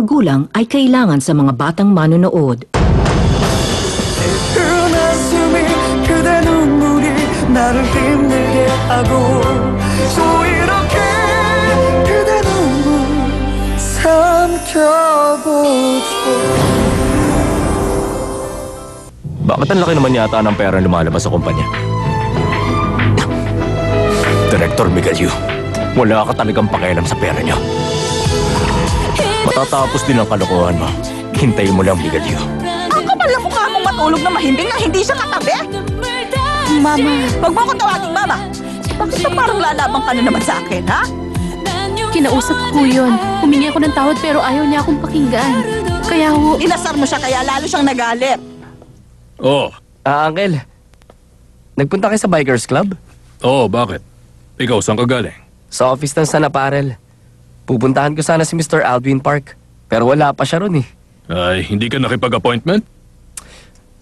magulang ay kailangan sa mga batang manonood. 나를 힘들게 하고 또 이렇게 그대 눈물 삼켜보죠. Bakit ang laki naman yata ng pera lumalabas sa kumpanya? Director Miguel Yu, wala ka talagang pakialam sa pera niyo. Matatapos din ang kalokohan mo. Hintayin mo lang, Miguel Yu. Ang kapal na mukha mong matulog na mahimbing na hindi siya katabi. Mama. Huwag mo ko tawaging mama. Bakit ba parang lalabang ka na naman sa akin, ha? Kinausap ko yun. Humingi ako ng tawad pero ayaw niya akong pakinggan. Kaya Inasar mo siya kaya lalo siyang nagalit. Oh, Uncle. Nagpunta kayo sa Bikers Club? oh, bakit? Ikaw, saan ka galing? Sa office ng San Apparel. Pupuntahan ko sana si Mr. Alvin Park. Pero wala pa siya ron eh. Ay, hindi ka nakipag-appointment?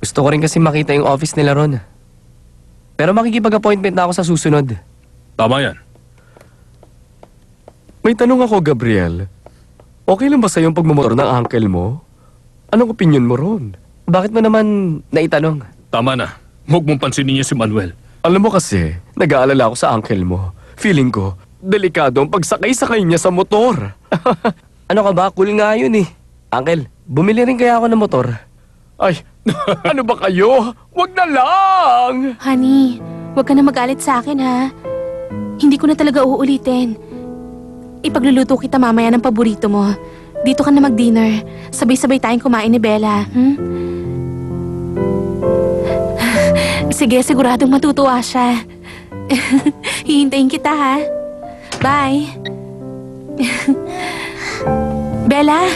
Gusto ko rin kasi makita yung office nila ron. Pero makikipag-appointment na ako sa susunod. Tama yan. May tanong ako, Gabriel. Okay lang ba sa'yo yung pagmumotor ng uncle mo? Anong opinion mo ron? Bakit mo naman naitanong? Tama na. Huwag mong pansinin niya si Manuel. Alam mo kasi, nag-aalala ako sa uncle mo. Feeling ko, delikado ang pagsakay-sakay niya sa motor. Ano ka ba? Cool nga yun eh. Uncle, bumili rin kaya ako ng motor. Ay, ano ba kayo? Wag na lang! honey, huwag ka na magalit sa akin ha. Hindi ko na talaga uulitin. Ipagluluto kita mamaya ng paborito mo. Dito ka na mag-dinner. Sabay-sabay tayong kumain ni Bella. Sige, siguradong matutuwa siya. Hihintayin kita ha. Bye. Bella,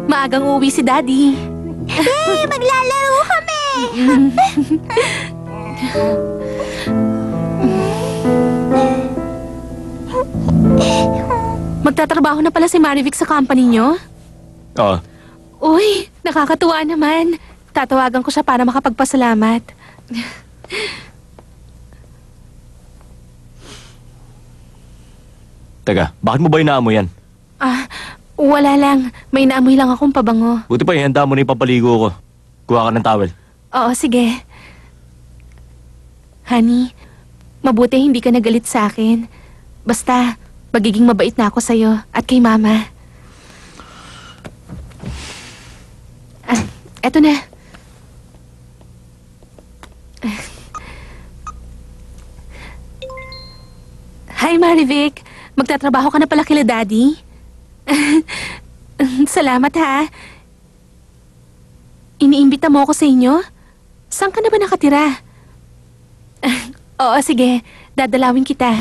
maagang uuwi si Daddy. Hey, maglalaro kami! Magtatrabaho na pala si Marivic sa company niyo? Oo. Uy, nakakatuwa naman. Tatawagan ko siya para makapagpasalamat. Teka, bakit mo ba inaamoy yan? Wala lang. May naamoy lang akong pabango. Buti pa, ihanda mo na yung papaligo ko. Kuha ka ng towel. Oo, sige. Honey, mabuti hindi ka nagalit sa akin. Basta, magiging mabait na ako sa'yo at kay Mama. Eto na. Hi, Marivic. Magtatrabaho ka na pala kila Daddy? Salamat ha. Iniimbita mo ako sa inyo? Saan ka na ba nakatira? Oo, sige. Dadalawin kita.